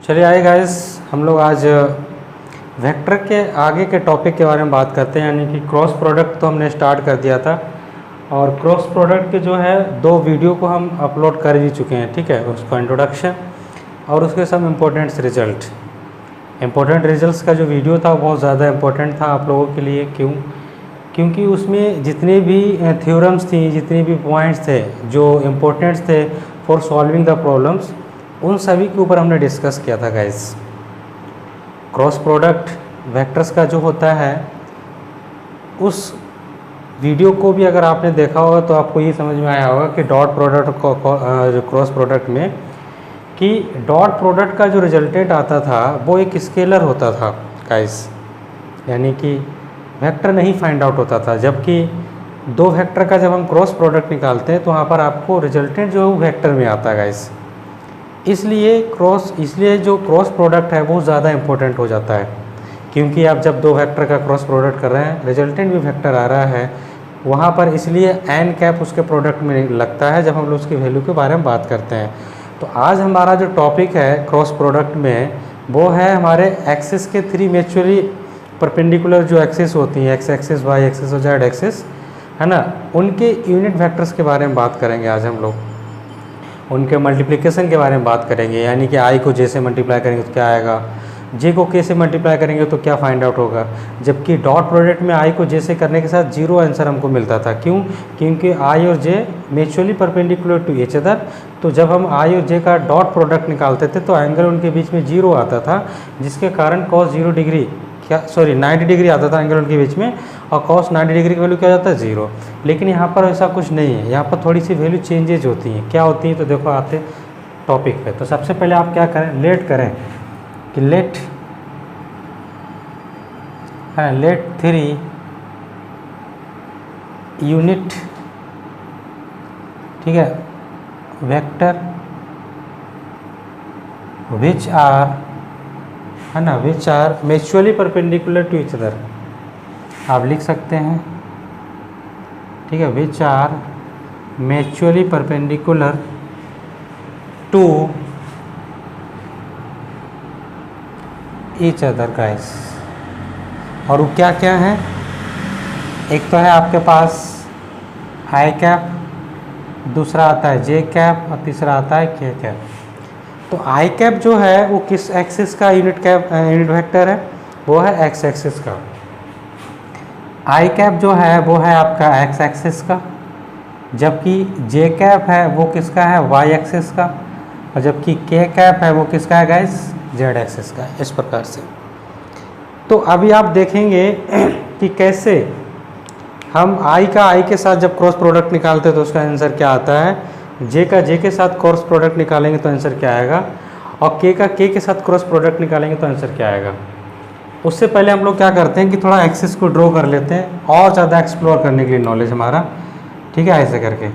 चलिए आइए गाइस, हम लोग आज वेक्टर के आगे के टॉपिक के बारे में बात करते हैं, यानी कि क्रॉस प्रोडक्ट तो हमने स्टार्ट कर दिया था और क्रॉस प्रोडक्ट के जो है 2 वीडियो को हम अपलोड कर भी चुके हैं। ठीक है, उसका इंट्रोडक्शन और उसके सब इम्पोर्टेंट्स रिजल्ट। इम्पोर्टेंट रिजल्ट्स का जो वीडियो था बहुत ज़्यादा इम्पोर्टेंट था आप लोगों के लिए। क्योंकि उसमें जितने भी थ्योरम्स थी, जितने भी पॉइंट्स थे जो इम्पोर्टेंट्स थे फॉर सॉल्विंग द प्रॉब्लम्स, उन सभी के ऊपर हमने डिस्कस किया था गाइस। क्रॉस प्रोडक्ट वेक्टर्स का जो होता है, उस वीडियो को भी अगर आपने देखा होगा तो आपको ये समझ में आया होगा कि डॉट प्रोडक्ट को जो क्रॉस प्रोडक्ट में कि डॉट प्रोडक्ट का जो रिजल्टेंट आता था वो एक स्केलर होता था गाइस, यानी कि वेक्टर नहीं फाइंड आउट होता था। जबकि 2 वेक्टर का जब हम क्रॉस प्रोडक्ट निकालते हैं तो वहाँ पर आपको रिजल्टेंट जो है वो वेक्टर में आता है गाइस। इसलिए जो क्रॉस प्रोडक्ट है वो ज़्यादा इंपॉर्टेंट हो जाता है, क्योंकि आप जब 2 वेक्टर का क्रॉस प्रोडक्ट कर रहे हैं, रिजल्टेंट भी वेक्टर आ रहा है वहाँ पर, इसलिए एन कैप उसके प्रोडक्ट में लगता है जब हम लोग उसकी वैल्यू के बारे में बात करते हैं। तो आज हमारा जो टॉपिक है क्रॉस प्रोडक्ट में वो है हमारे एक्सिस के 3 म्यूचुअली परपेंडिकुलर जो एक्सिस होती हैं, एक्स एक्सिस, वाई एक्सिस और जेड एक्सिस, है ना, उनके यूनिट वेक्टर्स के बारे में बात करेंगे आज हम लोग। उनके मल्टीप्लिकेशन के बारे में बात करेंगे, यानी कि आई को जे से मल्टीप्लाई करेंगे तो क्या आएगा, जे को के से मल्टीप्लाई करेंगे तो क्या फाइंड आउट होगा। जबकि डॉट प्रोडक्ट में आई को जे से करने के साथ 0 आंसर हमको मिलता था। क्यों? क्योंकि आई और J mutually perpendicular to each other. तो जब हम आई और जे का डॉट प्रोडक्ट निकालते थे तो एंगल उनके बीच में 0 आता था, जिसके कारण cos 0 डिग्री 90 डिग्री आता था एंगल उनके बीच में, और cos 90 डिग्री की वैल्यू क्या जाता है 0। लेकिन यहाँ पर ऐसा कुछ नहीं है, यहाँ पर थोड़ी सी वैल्यू चेंजेज होती हैं। क्या होती हैं? तो देखो आते टॉपिक पे। तो सबसे पहले आप क्या करें, लेट करें कि लेट 3 यूनिट, ठीक है, वेक्टर विच आर, है ना, which are mutually perpendicular to each other, आप लिख सकते हैं। ठीक है, which are mutually perpendicular to each other guys. और वो क्या क्या है? एक तो है आपके पास आई कैप, दूसरा आता है जे कैप और तीसरा आता है के कैप। तो आई कैप जो है वो किस एक्सिस का यूनिट वेक्टर है? वो है एक्स एक्सिस का। आई कैप जो है वो है आपका एक्स एक्सिस का, जबकि जे कैप है वो किसका है? वाई एक्सिस का। और जबकि के कैप है वो किसका है गाइस? जेड एक्सिस का। इस प्रकार से तो अभी आप देखेंगे कि कैसे हम आई के साथ जब क्रॉस प्रोडक्ट निकालते हैं तो उसका आंसर क्या आता है। जे का जे के साथ क्रॉस प्रोडक्ट निकालेंगे तो आंसर क्या आएगा, और के का के साथ क्रॉस प्रोडक्ट निकालेंगे तो आंसर क्या आएगा। उससे पहले हम लोग क्या करते हैं कि थोड़ा एक्सिस को ड्रॉ कर लेते हैं और ज़्यादा एक्सप्लोर करने के लिए नॉलेज हमारा। ठीक है, ऐसे करके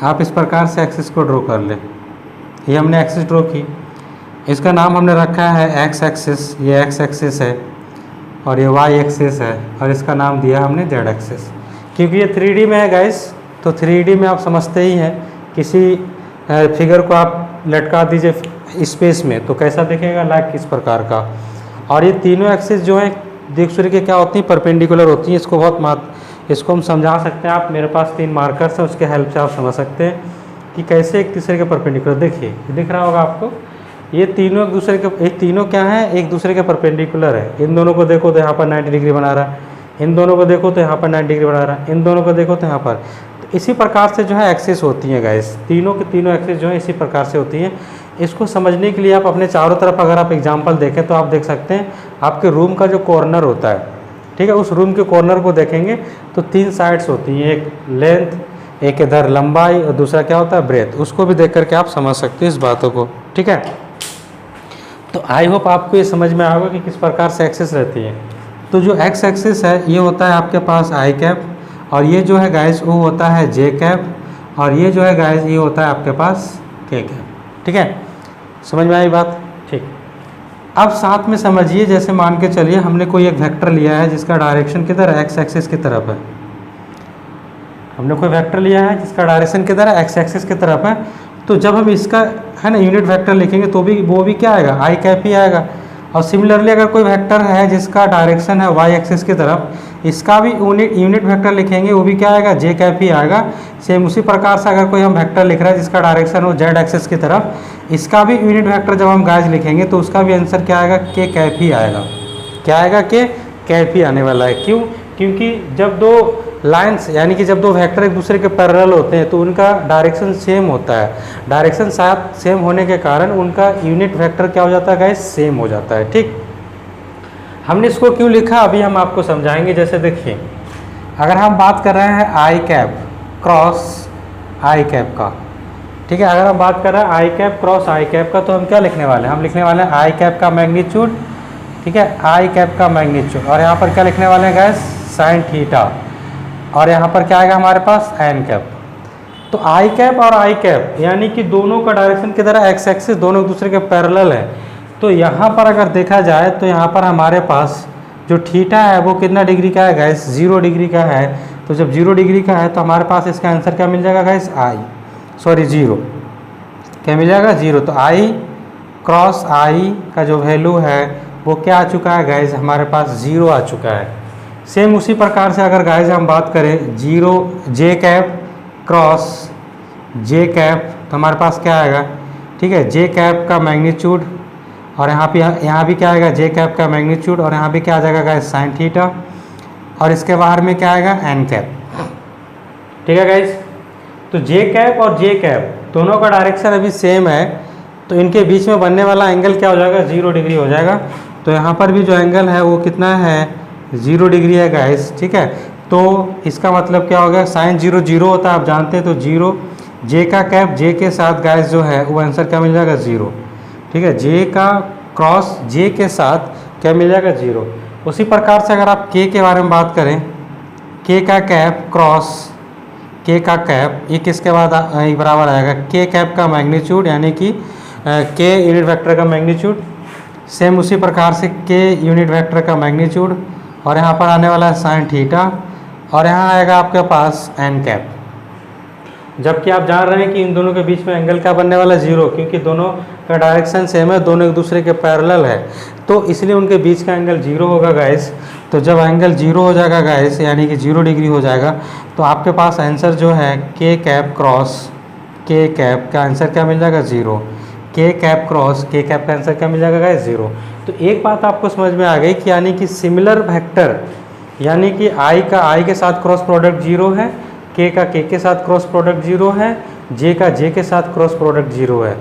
आप इस प्रकार से एक्सिस को ड्रॉ कर लें। ये हमने एक्सिस ड्रॉ की, इसका नाम हमने रखा है एक्स एक्सिस, ये एक्स एक्सिस है और ये वाई एक्सिस है, और इसका नाम दिया हमने जेड एक्सिस। क्योंकि ये 3D में है गाइस, तो 3D में आप समझते ही हैं, किसी फिगर को आप लटका दीजिए स्पेस में तो कैसा दिखेगा, लाइक इस प्रकार का। और ये तीनों एक्सिस जो हैं दूसरे के क्या होती हैं? परपेंडिकुलर होती हैं। इसको हम समझा सकते हैं। आप मेरे पास 3 मार्कर्स हैं, उसके हेल्प से आप समझ सकते हैं कि कैसे एक दूसरे के परपेंडिकुलर। देखिए दिख रहा होगा आपको, ये तीनों तीनों क्या है? एक दूसरे के परपेंडिकुलर है। इन दोनों को देखो तो यहाँ पर 90 डिग्री बना रहा है, इन दोनों को देखो तो यहाँ पर 90 डिग्री बना रहा है, इन दोनों को देखो तो यहाँ पर। तो इसी प्रकार से जो है एक्सिस होती हैं गाइस, तीनों के तीनों एक्सिस जो है इसी प्रकार से होती हैं। इसको समझने के लिए आप अपने चारों तरफ अगर आप एग्जाम्पल देखें तो आप देख सकते हैं आपके रूम का जो कॉर्नर होता है, ठीक है, उस रूम के कॉर्नर को देखेंगे तो 3 साइड्स होती हैं, एक लेंथ, एक इधर लंबाई और दूसरा क्या होता है? ब्रेथ। उसको भी देख करके आप समझ सकते हैं इस बातों को। ठीक है, तो आई होप आपको ये समझ में आएगा कि किस प्रकार से एक्सिस रहती है। तो जो एक्स एक्सिस है ये होता है आपके पास आई कैप, और ये जो है गाइस वो होता है जे कैप, और ये जो है गाइस ये होता है आपके पास के कैप। ठीक है, समझ में आई बात? ठीक। अब साथ में समझिए, जैसे मान के चलिए हमने कोई एक वेक्टर लिया है जिसका डायरेक्शन किधर है? एक्स एक्सिस की तरफ है। हमने कोई वेक्टर लिया है जिसका डायरेक्शन किधर है, एक्स एक्सिस की तरफ है, तो जब हम इसका है ना यूनिट वेक्टर लिखेंगे तो भी वो भी क्या आएगा, आई कैप ही आएगा। और सिमिलरली अगर कोई वेक्टर है जिसका डायरेक्शन है वाई एक्सिस की तरफ, इसका भी यूनिट वेक्टर लिखेंगे वो भी क्या आएगा, जे कैप ही आएगा। सेम उसी प्रकार से अगर कोई हम वेक्टर लिख रहे हैं जिसका डायरेक्शन हो जेड एक्सिस की तरफ, इसका भी यूनिट वेक्टर जब हम गाइस लिखेंगे तो उसका भी आंसर क्या आएगा, के कैप ही आएगा। क्या आएगा, के कैप ही आने वाला है। क्यों, क्योंकि जब दो लाइंस यानी कि जब दो वेक्टर एक दूसरे के पैरेलल होते हैं तो उनका डायरेक्शन सेम होता है। डायरेक्शन साथ सेम होने के कारण उनका यूनिट वेक्टर क्या हो जाता है गाइस, सेम हो जाता है। ठीक, हमने इसको क्यों लिखा अभी हम आपको समझाएंगे। जैसे देखिए, अगर हम बात कर रहे हैं आई कैप क्रॉस आई कैप का, ठीक है, अगर हम बात कर रहे हैं आई कैप क्रॉस आई कैप का, तो हम क्या लिखने वाले हैं, हम लिखने वाले हैं आई कैप का मैग्नीट्यूड, ठीक है, आई कैप का मैग्नीट्यूड, और यहाँ पर क्या लिखने वाले हैं गाइस, साइन थीटा, और यहाँ पर क्या आएगा हमारे पास, एन कैप। तो आई कैप और आई कैप यानी कि दोनों का डायरेक्शन किधर है, एक्स एक्सिस, दोनों एक दूसरे के पैरेलल है। तो यहाँ पर अगर देखा जाए तो यहाँ पर हमारे पास जो थीटा है वो कितना डिग्री का है गाइस, 0 डिग्री का है। तो जब 0 डिग्री का है तो हमारे पास इसका आंसर क्या मिल जाएगा गाइस, जीरो, क्या मिल जाएगा, 0। तो आई क्रॉस आई का जो वैल्यू है वो क्या आ चुका है गाइस, हमारे पास 0 आ चुका है। सेम उसी प्रकार से अगर गाइस हम बात करें 0 जे कैप क्रॉस जे कैप, तो हमारे पास क्या आएगा, ठीक है, जे कैप का मैग्नीट्यूड, और यहाँ भी क्या आएगा, जे कैप का मैग्नीट्यूड, और यहाँ भी क्या आ जाएगा गाइस, साइन थीटा, और इसके बाहर में क्या आएगा, एन कैप। ठीक है गाइस, तो जे कैप और जे कैप दोनों का डायरेक्शन अभी सेम है, तो इनके बीच में बनने वाला एंगल क्या हो जाएगा, 0 डिग्री हो जाएगा। तो यहाँ पर भी जो एंगल है वो कितना है, 0 डिग्री है गाइस। ठीक है, तो इसका मतलब क्या हो गया, साइन 0 0 होता है आप जानते हैं, तो 0 जे का कैप जे के साथ गाइस जो है वो आंसर क्या मिल जाएगा, 0। ठीक है, जे का क्रॉस जे के साथ क्या मिल जाएगा, 0। उसी प्रकार से अगर आप के बारे में बात करें, के का कैप क्रॉस के का कैप, ये किसके बाद बराबर आएगा, के कैप का मैग्नीट्यूड, यानी कि के यूनिट वेक्टर का मैग्नीट्यूड। सेम उसी प्रकार से के यूनिट वेक्टर का मैग्नीट्यूड, और यहाँ पर आने वाला है साइन थीटा, और यहाँ आएगा आपके पास एन कैप। जबकि आप जान रहे हैं कि इन दोनों के बीच में एंगल क्या बनने वाला है, 0, क्योंकि दोनों का डायरेक्शन सेम है, दोनों एक दूसरे के पैरेलल है, तो इसलिए उनके बीच का एंगल 0 होगा गाइस। तो जब एंगल 0 हो जाएगा गाइस, यानी कि 0 डिग्री हो जाएगा, तो आपके पास आंसर जो है के कैप क्रॉस के कैप का आंसर क्या मिल जाएगा, 0। के कैप क्रॉस के कैप का आंसर क्या मिल जाएगा गाइस, 0। तो एक बात आपको समझ में आ गई कि यानी कि सिमिलर वेक्टर, यानी कि आई का आई के साथ क्रॉस प्रोडक्ट 0 है, के का के साथ क्रॉस प्रोडक्ट 0 है, जे का जे के साथ क्रॉस प्रोडक्ट 0 है।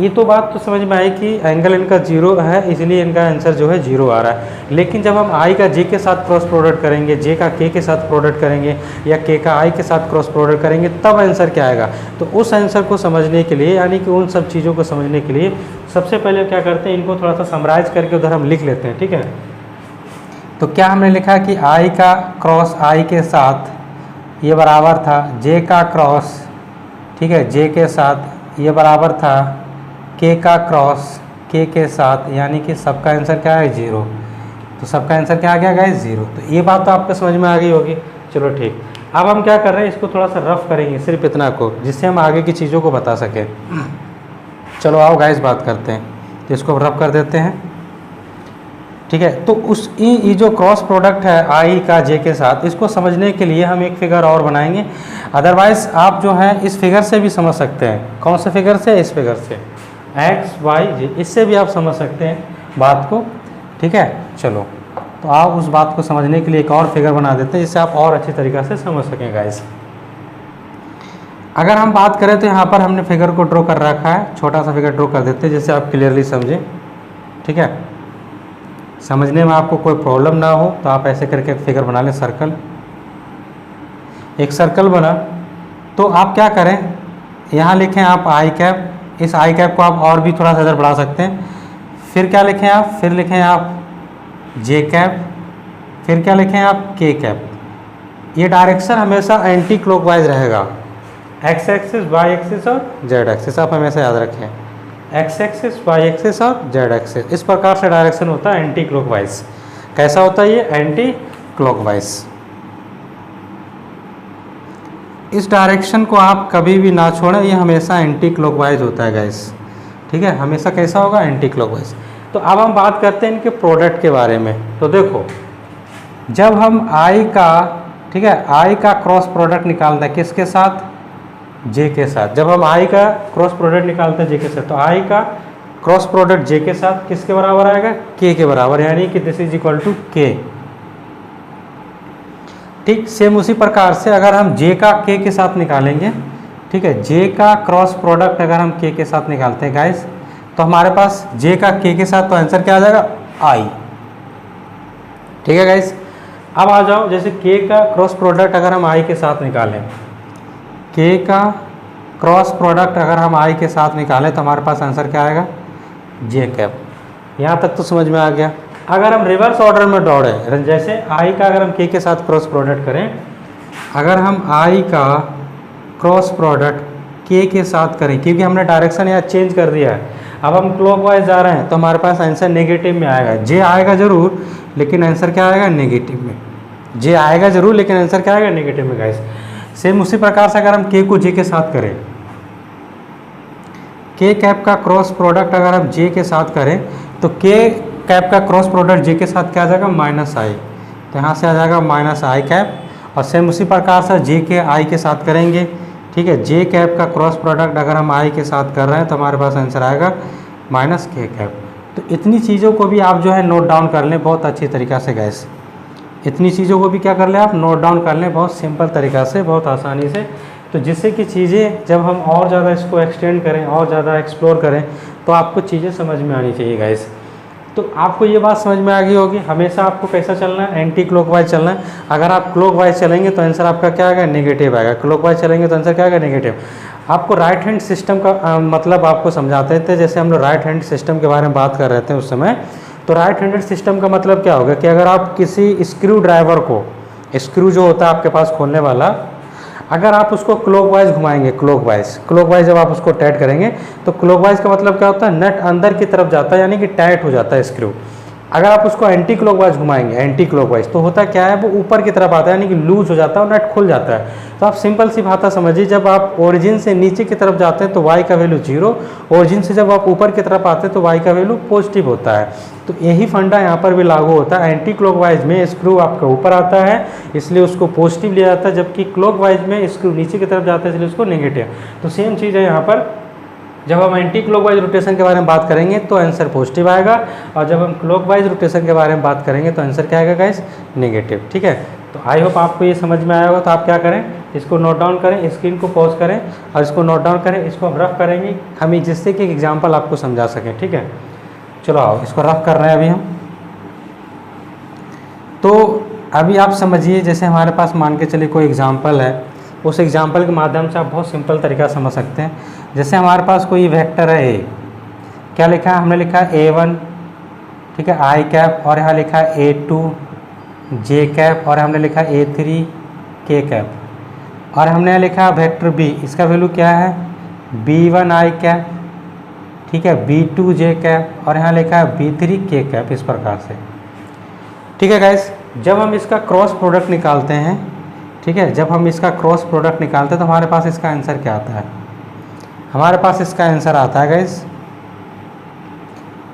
ये तो बात तो समझ में आई कि एंगल इनका 0 है, इसलिए इनका आंसर जो है 0 आ रहा है। लेकिन जब हम आई का जे के साथ क्रॉस प्रोडक्ट करेंगे, जे का के साथ प्रोडक्ट करेंगे, या के का आई के साथ क्रॉस प्रोडक्ट करेंगे, तब आंसर क्या आएगा। तो उस आंसर को समझने के लिए, यानी कि उन सब चीज़ों को समझने के लिए सबसे पहले क्या करते हैं, इनको थोड़ा सा समराइज करके उधर हम लिख लेते हैं। ठीक है, तो क्या हमने लिखा कि आई का क्रॉस आई के साथ ये बराबर था जे का क्रॉस, ठीक है, जे के साथ ये बराबर था के का क्रॉस के साथ, यानी कि सबका आंसर क्या है, 0। तो सबका आंसर क्या आ गया गाइस, 0। तो ये बात तो आपको समझ में आ गई होगी। चलो ठीक, अब हम क्या कर रहे हैं, इसको थोड़ा सा रफ करेंगे, सिर्फ इतना को, जिससे हम आगे की चीज़ों को बता सकें। चलो आओ गाइस बात करते हैं, तो इसको रफ कर देते हैं। ठीक है, तो उस ये जो क्रॉस प्रोडक्ट है आई का जे के साथ, इसको समझने के लिए हम एक फिगर और बनाएंगे। अदरवाइज आप जो है इस फिगर से भी समझ सकते हैं। कौन से फिगर से, इस फिगर से, एक्स वाई जे, इससे भी आप समझ सकते हैं बात को। ठीक है, चलो तो आप उस बात को समझने के लिए एक और फिगर बना देते हैं, जिससे आप और अच्छी तरीक़ा से समझ सकें गाइस। अगर हम बात करें तो यहाँ पर हमने फिगर को ड्रॉ कर रखा है, छोटा सा फिगर ड्रॉ कर देते हैं जिससे आप क्लियरली समझें। ठीक है, समझने में आपको कोई प्रॉब्लम ना हो तो आप ऐसे करके एक फिगर बना लें, सर्कल, एक सर्कल बना। तो आप क्या करें, यहाँ लिखें आप आई कैप, इस आई कैप को आप और भी थोड़ा सा इधर बढ़ा सकते हैं। फिर क्या लिखें आप, फिर लिखें आप जे कैप, फिर क्या लिखें आप के कैप। ये डायरेक्शन हमेशा एंटी क्लॉकवाइज रहेगा, एक्स एक्सिस, वाई एक्सिस और जेड एक्सिस, आप हमेशा याद रखें, एक्स एक्सिस, वाई एक्सिस और जेड एक्सिस। इस प्रकार से डायरेक्शन होता है एंटी क्लॉकवाइज। कैसा होता है ये, एंटी क्लॉकवाइज। इस डायरेक्शन को आप कभी भी ना छोड़ें, ये हमेशा एंटी क्लॉकवाइज होता है गाइस, ठीक है, हमेशा कैसा होगा, एंटी क्लॉकवाइज। तो अब हम बात करते हैं इनके प्रोडक्ट के बारे में। तो देखो जब हम आई का, ठीक है, आई का क्रॉस प्रोडक्ट निकालते हैं किसके साथ, जे के साथ। जब हम आई का क्रॉस प्रोडक्ट निकालते हैं जे के साथ, तो आई का क्रॉस प्रोडक्ट जे के साथ किसके बराबर आएगा, के के बराबर, यानी कि दिस इज इक्वल टू के। ठीक, सेम उसी प्रकार से अगर हम जे का के के साथ निकालेंगे, ठीक है, जे का क्रॉस प्रोडक्ट अगर हम के साथ निकालते हैं गाइस, तो हमारे पास जे का के साथ तो आंसर क्या आ जाएगा, आई। ठीक है गाइस, अब आ जाओ, जैसे के का क्रॉस प्रोडक्ट अगर हम आई के साथ निकालें, के का क्रॉस प्रोडक्ट अगर हम आई के साथ निकालें तो हमारे पास आंसर क्या आएगा, जे कैप। यहाँ तक तो समझ में आ गया। अगर हम रिवर्स ऑर्डर में दौड़ें, जैसे आई का अगर हम के साथ क्रॉस प्रोडक्ट करें, अगर हम आई का क्रॉस प्रोडक्ट के साथ करें, क्योंकि हमने डायरेक्शन यहाँ चेंज कर दिया है, अब हम क्लॉकवाइज जा रहे हैं, तो हमारे पास आंसर नेगेटिव में आएगा। जे आएगा जरूर, लेकिन आंसर क्या आएगा, नेगेटिव में। जे आएगा जरूर, लेकिन आंसर क्या आएगा, नेगेटिव में गाइस। सेम उसी प्रकार से अगर हम के को जे के साथ करें, के कैप का क्रॉस प्रोडक्ट अगर हम जे के साथ करें, तो के कैप का क्रॉस प्रोडक्ट जे के साथ क्या आ जाएगा, माइनस आई। तो यहाँ से आ जाएगा माइनस आई कैप। और सेम उसी प्रकार से जे के आई के साथ करेंगे, ठीक है, जे कैप का क्रॉस प्रोडक्ट अगर हम आई के साथ कर रहे हैं तो हमारे पास आंसर आएगा माइनस के कैप। तो इतनी चीज़ों को भी आप जो है नोट डाउन कर लें बहुत अच्छी तरीक़ा से गैस। इतनी चीज़ों को भी क्या कर लें, आप नोट डाउन कर लें बहुत सिंपल तरीक़ा से, बहुत आसानी से। तो जिससे कि चीज़ें जब हम और ज़्यादा इसको एक्सटेंड करें और ज़्यादा एक्सप्लोर करें तो आपको चीज़ें समझ में आनी चाहिए गाइस। तो आपको ये बात समझ में आ गई होगी, हमेशा आपको कैसा चलना है, एंटी क्लॉकवाइज चलना है। अगर आप क्लॉकवाइज चलेंगे तो आंसर आपका क्या आएगा, नेगेटिव आएगा। क्लॉकवाइज चलेंगे तो आंसर क्या आएगा, नेगेटिव। आपको राइट हैंड सिस्टम का मतलब आपको समझाते थे, जैसे हम लोग राइट हैंड सिस्टम के बारे में बात कर रहे थे उस समय। तो राइट हैंडेड सिस्टम का मतलब क्या होगा कि अगर आप किसी स्क्रू ड्राइवर को, स्क्रू जो होता है आपके पास खोलने वाला, अगर आप उसको क्लॉकवाइज घुमाएंगे, क्लॉकवाइज जब आप उसको टाइट करेंगे तो क्लॉकवाइज का मतलब क्या होता है, नट अंदर की तरफ जाता है, यानी कि टाइट हो जाता है स्क्रू। अगर आप उसको एंटी क्लॉकवाइज घुमाएंगे, एंटी क्लॉकवाइज, तो होता क्या है, वो ऊपर की तरफ आता है, यानी कि लूज हो जाता है और नट खुल जाता है। तो आप सिंपल सी भाषा समझिए, जब आप ओरिजिन से नीचे की तरफ जाते हैं तो y का वैल्यू 0, ओरिजिन से जब आप ऊपर की तरफ आते हैं तो y का वैल्यू पॉजिटिव होता है। तो यही फंडा यहाँ पर भी लागू होता है। एंटी क्लॉकवाइज में स्क्रू आपका ऊपर आता है इसलिए उसको पॉजिटिव लिया जाता है, जबकि क्लॉकवाइज में स्क्रू नीचे की तरफ जाता है इसलिए उसको नेगेटिव। तो सेम चीज़ है यहाँ पर, जब हम एंटी क्लॉकवाइज रोटेशन के बारे में बात करेंगे तो आंसर पॉजिटिव आएगा, और जब हम क्लॉकवाइज रोटेशन के बारे में बात करेंगे तो आंसर क्या आएगा गाइस, नेगेटिव। ठीक है, तो आई होप आपको ये समझ में आया होगा। तो आप क्या करें, इसको नोट डाउन करें, स्क्रीन को पॉज करें और इसको नोट डाउन करें। इसको हम रफ करेंगे हमें, जिससे कि एक एग्जाम्पल आपको समझा सकें। ठीक है, चलो आओ इसको रफ कर रहे हैं अभी हम। तो अभी आप समझिए, जैसे हमारे पास मान के चलिए कोई एग्जाम्पल है, उस एग्जाम्पल के माध्यम से आप बहुत सिंपल तरीका समझ सकते हैं। जैसे हमारे पास कोई वेक्टर है ए, क्या लिखा है, हमने लिखा है A1, ठीक है, आई कैप, और यहाँ लिखा है A2 जे कैप, और हमने लिखा है A3 के कैप, और हमने यहाँ लिखा है वेक्टर बी, इसका वैल्यू क्या है B1 आई कैप, ठीक है, B2 जे कैप, और यहाँ लिखा है B3 के कैप, इस प्रकार से। ठीक है गाइस, जब हम इसका क्रॉस प्रोडक्ट निकालते हैं, ठीक है, जब हम इसका क्रॉस प्रोडक्ट निकालते हैं तो हमारे पास इसका आंसर क्या आता है, हमारे पास इसका आंसर आता है guys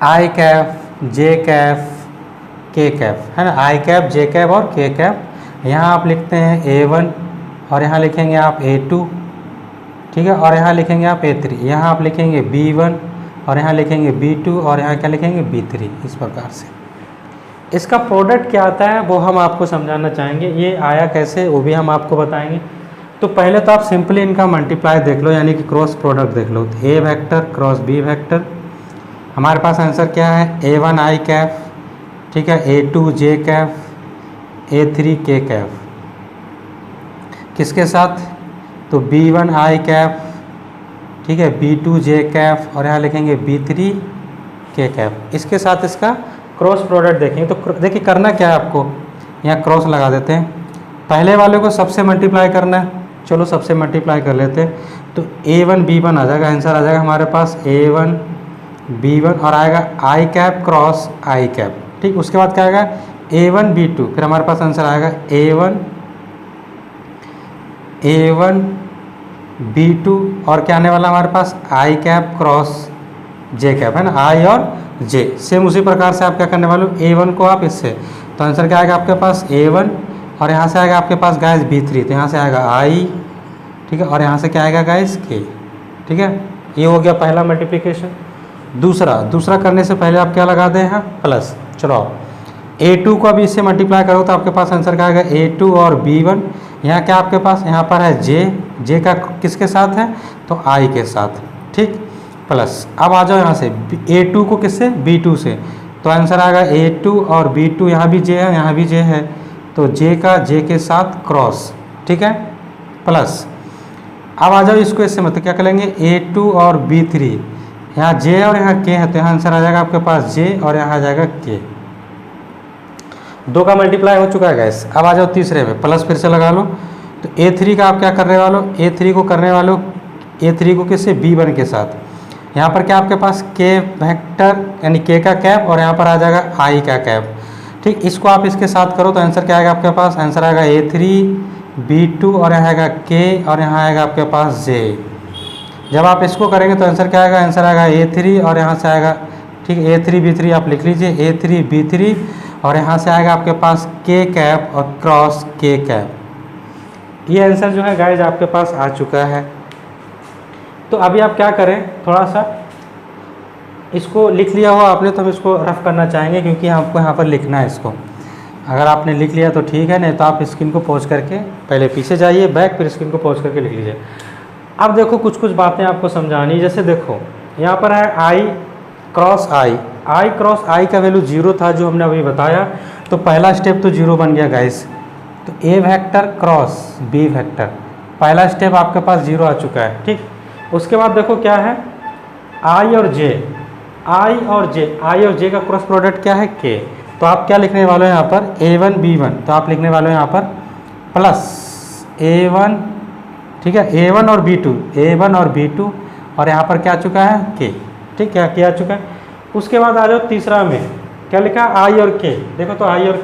I cap, J cap, के कैप, है ना, आई कैप, जे कैप और के कैप। यहाँ आप लिखते हैं A1 और यहाँ लिखेंगे आप A2, ठीक है, और यहाँ लिखेंगे आप A3, यहाँ आप लिखेंगे B1 और यहाँ लिखेंगे B2 और यहाँ क्या लिखेंगे B3, इस प्रकार से। इसका प्रोडक्ट क्या आता है वो हम आपको समझाना चाहेंगे, ये आया कैसे वो भी हम आपको बताएंगे। तो पहले तो आप सिंपली इनका मल्टीप्लाई देख लो, यानी कि क्रॉस प्रोडक्ट देख लो। तो A vector cross B vector, हमारे पास आंसर क्या है A1 आई कैप, ठीक है, A2 जे कैप, A3 के कैप, किसके साथ, तो B1 आई कैप, ठीक है, B2 जे कैप, और यहाँ लिखेंगे B3 के कैप, इसके साथ इसका क्रॉस प्रोडक्ट देखेंगे। तो देखिए करना क्या है आपको, यहाँ क्रॉस लगा देते हैं, पहले वाले को सबसे मल्टीप्लाई करना है, चलो सबसे मल्टीप्लाई कर लेते हैं। तो A1 B1 आ जाएगा, आंसर आ जाएगा हमारे पास A1 B1 और आएगा आई कैप क्रॉस आई कैप, ठीक। उसके बाद क्या आएगा A1 B2, फिर हमारे पास आंसर आएगा A1 A1 B2 और क्या आने वाला हमारे पास आई कैप क्रॉस जे कैप है ना, आई और जे। सेम उसी प्रकार से आप क्या करने वाले हो, A1 को आप इससे, तो आंसर क्या आएगा आपके पास A1 और यहाँ से आएगा आपके पास गाइस B3, तो यहाँ से आएगा आई, ठीक है, और यहाँ से क्या आएगा गाइस K, ठीक है। ये हो गया पहला मल्टीप्लिकेशन। दूसरा करने से पहले आप क्या लगा दें यहाँ प्लस। चलो A2 को अभी इससे मल्टीप्लाई करो तो आपके पास आंसर क्या आएगा A2 और B1, यहाँ क्या आपके पास यहाँ पर है जे का किसके साथ है, तो आई के साथ, ठीक, प्लस। अब आ जाओ यहाँ से A2 को किससे, B2 से, तो आंसर आएगा A2 और B2, यहाँ भी जे है यहाँ भी जे है, तो जे का जे के साथ क्रॉस, ठीक है, प्लस। अब आ जाओ इसको इससे मतलब क्या करेंगे A2 और B3, यहाँ जे और यहाँ के है, तो यहाँ आंसर आ जाएगा आपके पास जे और यहाँ आ जाएगा के। दो का मल्टीप्लाई हो चुका है गैस। अब आ जाओ तीसरे में, प्लस फिर से लगा लो, तो A3 का आप क्या करने वालों, A3 को करने वालों A3 को किससे, B1 के साथ। यहाँ पर क्या आपके पास के वेक्टर यानी के का कैप और यहाँ पर आ जाएगा आई का कैप, ठीक। इसको आप इसके साथ करो तो आंसर क्या आएगा आपके पास, आंसर आएगा A3 B2 और यहाँ आएगा के और यहाँ आएगा आपके पास जे। जब आप इसको करेंगे तो आंसर क्या आएगा, आंसर आएगा A3 और यहाँ से आएगा, ठीक, A3 B3 आप लिख लीजिए, A3 B3 और यहाँ से आएगा आपके पास के कैप और क्रॉस के कैप। ये आंसर जो है गाइज आपके पास आ चुका है। तो अभी आप क्या करें, थोड़ा सा इसको लिख लिया हो आपने तो हम इसको रफ करना चाहेंगे क्योंकि आपको यहाँ पर लिखना है इसको। अगर आपने लिख लिया तो ठीक है, नहीं तो आप स्क्रीन को पॉज करके पहले पीछे जाइए बैक, फिर स्क्रीन को पॉज करके लिख लीजिए। अब देखो कुछ बातें आपको समझानी, जैसे देखो यहाँ पर है आई क्रॉस आई का वैल्यू 0 था जो हमने अभी बताया, तो पहला स्टेप तो 0 बन गया गाइस। तो ए वेक्टर क्रॉस बी वेक्टर, पहला स्टेप आपके पास 0 आ चुका है, ठीक। उसके बाद देखो क्या है, आई और जे का क्रॉस प्रोडक्ट क्या है के, तो आप क्या लिखने वाले हो यहाँ पर A1 B1, तो आप लिखने वाले हो यहाँ पर प्लस A1, ठीक है, A1 और B2 और यहाँ पर क्या आ चुका है के, ठीक है, क्या आ चुका है। उसके बाद आ जाओ तीसरा में, क्या लिखा आई और के, देखो तो आई और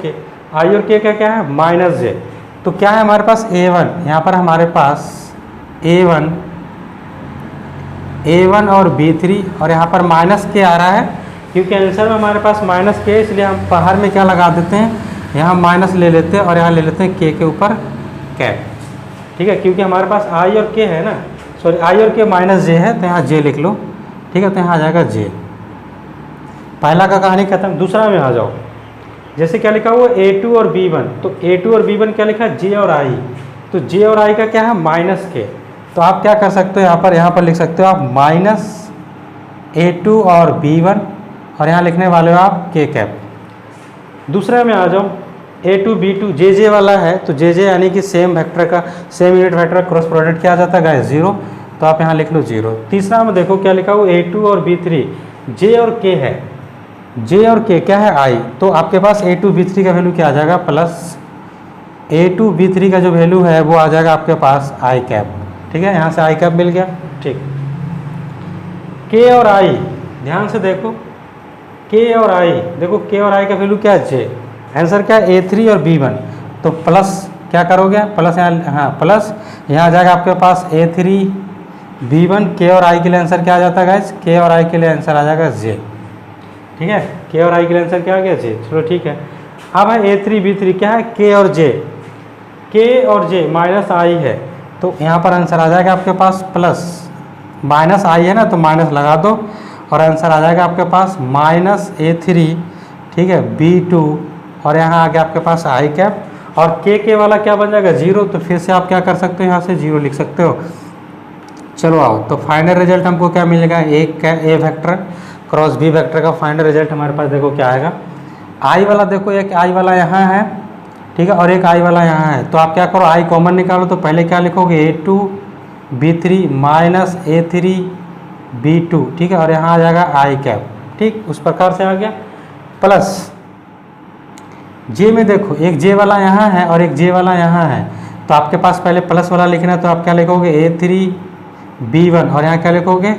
के का क्या है माइनस जे, तो क्या है हमारे पास A1, यहाँ पर हमारे पास A1 और B3 और यहाँ पर माइनस के आ रहा है क्योंकि आंसर में हमारे पास माइनस के, इसलिए हम बाहर में क्या लगा देते हैं, यहाँ माइनस ले लेते हैं और यहाँ ले लेते हैं के ऊपर कैप, ठीक है, क्योंकि हमारे पास आई और के है ना, सॉरी आई और के माइनस जे है, तो यहाँ जे लिख लो, ठीक है, तो यहाँ आ जाएगा जे। पहला का कहानी खत्म। दूसरा में आ जाओ, जैसे क्या लिखा हुआ A2 और B1, तो A2 और B1 क्या लिखा है जे और आई, तो जे और आई का क्या है माइनस के, तो आप क्या कर सकते हो यहाँ पर लिख सकते हो आप माइनस A2 और B1 और यहाँ लिखने वाले हो आप के कैप। दूसरा में आ जाओ A2 B2 जे वाला है, तो जे यानी कि सेम यूनिट वेक्टर का क्रॉस प्रोडक्ट क्या आ जाता है गाइस 0, तो आप यहाँ लिख लो 0। तीसरा में देखो क्या लिखा हुआ A2 और B3 जे और के है, जे और के क्या है आई, तो आपके पास A2 B3 का वैल्यू क्या आ जाएगा प्लस A2 B3 का जो वैल्यू है वो आ जाएगा आपके पास आई कैप, ठीक है, यहाँ से आई कैप मिल गया, ठीक। के और आई ध्यान से देखो, के और आई का वैल्यू क्या है जे, आंसर क्या है A3 और B1, तो प्लस क्या करोगे प्लस यहाँ, हाँ प्लस यहाँ आ जाएगा आपके पास A3 B1, के और आई के लिए आंसर क्या आ जाता है गाइस, के और आई के लिए आंसर आ जाएगा जे, ठीक है, के और आई के लिए आंसर क्या आ गया जे, चलो ठीक है। अब है A3 B3 क्या है के और जे माइनस आई है, तो यहाँ पर आंसर आ जाएगा आपके पास प्लस, माइनस आई है ना तो माइनस लगा दो और आंसर आ जाएगा आपके पास माइनस A3, ठीक है, B2 और यहाँ आ गया आपके पास आई कैप, और के वाला क्या बन जाएगा 0, तो फिर से आप क्या कर सकते हो यहाँ से 0 लिख सकते हो। चलो आओ, तो फाइनल रिजल्ट हमको क्या मिलेगा, ए वेक्टर क्रॉस बी वेक्टर का फाइनल रिजल्ट हमारे पास देखो क्या आएगा। आई वाला देखो, एक आई वाला यहाँ है, ठीक है, और एक आई वाला यहाँ है, तो आप क्या करो आई कॉमन निकालो, तो पहले क्या लिखोगे A2 B3 minus A3 B2, ठीक है, और यहाँ आ जाएगा आई कैप, ठीक, उस प्रकार से आ गया। प्लस जे में देखो एक जे वाला यहाँ है और एक जे वाला यहाँ है, तो आपके पास पहले प्लस वाला लिखना है, तो आप क्या लिखोगे A3 B1 और यहाँ क्या लिखोगे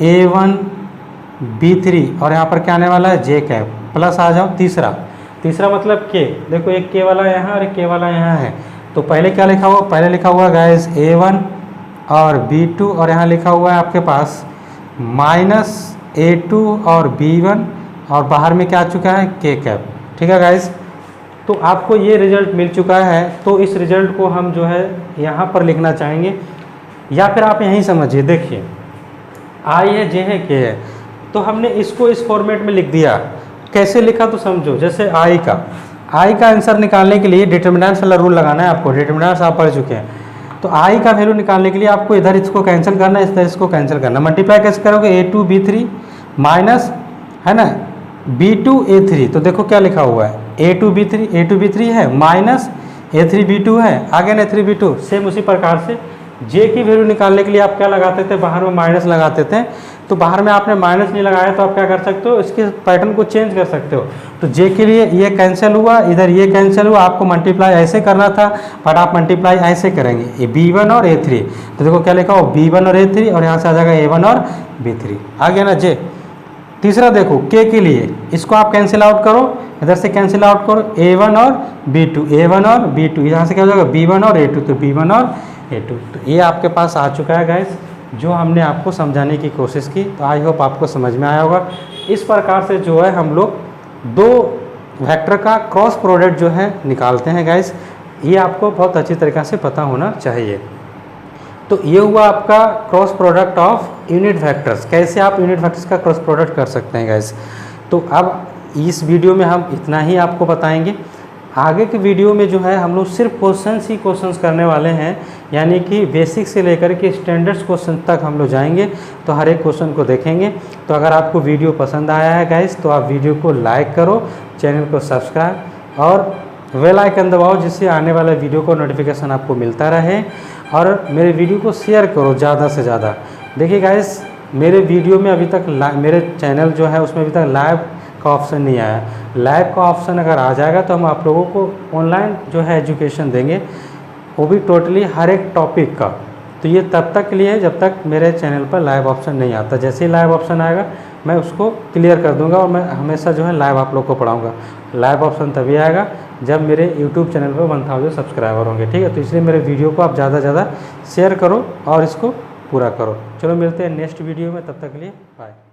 A1 B3 और यहाँ पर क्या आने वाला है जे कैप, प्लस आ जाओ तीसरा मतलब के, देखो एक के वाला यहाँ और एक के वाला यहाँ है, तो पहले क्या लिखा हुआ, पहले लिखा हुआ गाइस A1 और B2 और यहाँ लिखा हुआ है आपके पास माइनस A2 और B1 और बाहर में क्या आ चुका है K कैप। ठीक है गाइस, तो आपको ये रिजल्ट मिल चुका है। तो इस रिजल्ट को हम जो है यहाँ पर लिखना चाहेंगे, या फिर आप यहीं समझिए, देखिए I है, J है, K है, तो हमने इसको इस फॉर्मेट में लिख दिया। कैसे लिखा तो समझो, जैसे I का आंसर निकालने के लिए डिटर्मिनेंट्स वाला रूल लगाना है आपको। डिटर्मिनेंट्स आप पढ़ चुके हैं, तो I का वैल्यू निकालने के लिए आपको इधर इसको कैंसिल करना है, इधर इसको कैंसिल करना। मल्टीप्लाई कैसे करोगे, A2 B3 माइनस है ना B2 A3, तो देखो क्या लिखा हुआ है A2 B3 है माइनस A3 B2 है, आगे ना A3 B2। सेम उसी प्रकार से J की वैल्यू निकालने के लिए आप क्या लगाते थे, बाहर में माइनस लगाते थे। तो बाहर में आपने माइनस नहीं लगाया तो आप क्या कर सकते हो, इसके पैटर्न को चेंज कर सकते हो। तो J के लिए ये कैंसिल हुआ, इधर ये कैंसिल हुआ, आपको मल्टीप्लाई ऐसे करना था, बट आप मल्टीप्लाई ऐसे करेंगे ये B1 और A3। तो देखो क्या लिखा हो B1 और A3 और यहाँ से आ जाएगा A1 और B3। आ गया ना J। तीसरा देखो K के लिए, इसको आप कैंसिल आउट करो, इधर से कैंसिल आउट करो A1 और B2, यहाँ से क्या हो जाएगा B1 और A2, तो B1 और A2। तो ये आपके पास आ चुका है गाइस, जो हमने आपको समझाने की कोशिश की। तो आई होप आपको समझ में आया होगा। इस प्रकार से जो है हम लोग दो वेक्टर का क्रॉस प्रोडक्ट जो है निकालते हैं गाइस, ये आपको बहुत अच्छी तरीक़े से पता होना चाहिए। तो ये हुआ आपका cross product of unit vectors. कैसे आप यूनिट वेक्टर्स का क्रॉस प्रोडक्ट कर सकते हैं गाइस। तो अब इस वीडियो में हम इतना ही आपको बताएंगे। आगे के वीडियो में जो है हम लोग सिर्फ क्वेश्चंस ही क्वेश्चंस करने वाले हैं, यानी कि बेसिक से लेकर के स्टैंडर्ड्स क्वेश्चन तक हम लोग जाएंगे, तो हर एक क्वेश्चन को देखेंगे। तो अगर आपको वीडियो पसंद आया है गाइस, तो आप वीडियो को लाइक करो, चैनल को सब्सक्राइब और बेल आइकन दबाओ, जिससे आने वाला वीडियो को नोटिफिकेशन आपको मिलता रहे। और मेरे वीडियो को शेयर करो ज़्यादा से ज़्यादा। देखिए गाइस, मेरे वीडियो में अभी तक मेरे चैनल जो है उसमें अभी तक लाइव का ऑप्शन नहीं आया। लाइव का ऑप्शन अगर आ जाएगा तो हम आप लोगों को ऑनलाइन जो है एजुकेशन देंगे, वो भी टोटली हर एक टॉपिक का। तो ये तब तक के लिए है जब तक मेरे चैनल पर लाइव ऑप्शन नहीं आता। जैसे ही लाइव ऑप्शन आएगा मैं उसको क्लियर कर दूंगा और मैं हमेशा जो है लाइव आप लोग को पढ़ाऊँगा। लाइव ऑप्शन तभी आएगा जब मेरे YouTube चैनल पर 1000 सब्सक्राइबर होंगे। ठीक है, तो इसलिए मेरे वीडियो को आप ज़्यादा से ज़्यादा शेयर करो और इसको पूरा करो। चलो मिलते हैं नेक्स्ट वीडियो में, तब तक के लिए बाय।